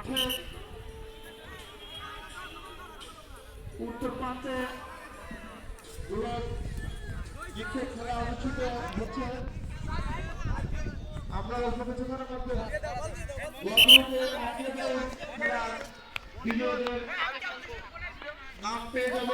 মাঠে উত্তর প্রান্তে ক্রিকেট খেলা অনুষ্ঠিত হচ্ছে। আমরা অল্প কিছুক্ষণের মধ্যে বিজয়ীদের নাম পেয়ে যাব।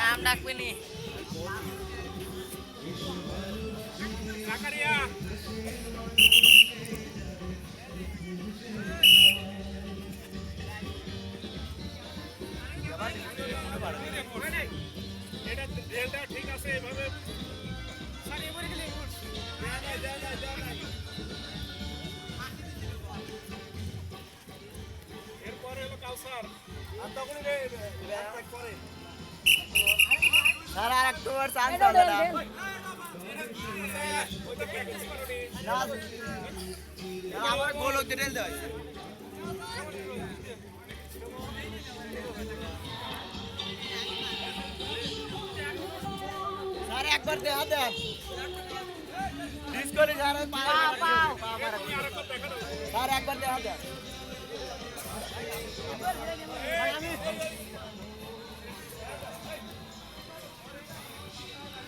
নাম ডাকবে নি ঠিক আছে এভাবে এরপরে হলো কালসার আর তখন করে স্যার আর একটু আর চান্স দাও না আমার গোল হতে ঢেল দাও স্যার একবার দেখা দেন ডিসকোরে স্যার পাও স্যার একবার দেখা দেন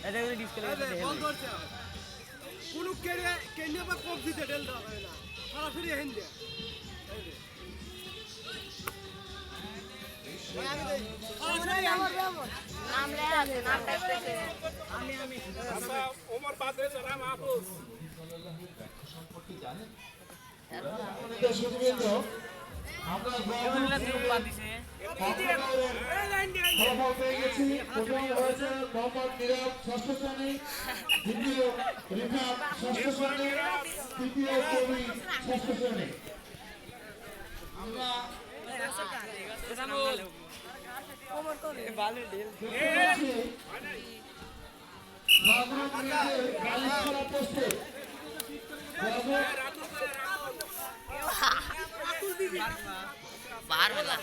এটা করে ডিসপ্লে বল করছে কোন কেনে বা কোপ দিতে ঢেল দাও না সরাসরি হেন দে ওমর বাদে সালাম মাহফুজ আমরা ফলাফল পেয়ে গেছি। প্রথম হয়েছে মোহাম্মদ নিরাব ষষ্ঠ শ্রেণী, দ্বিতীয় রিফাত ষষ্ঠ শ্রেণী, তৃতীয় কবি ষষ্ঠ শ্রেণী। আমরা বাহার বেলা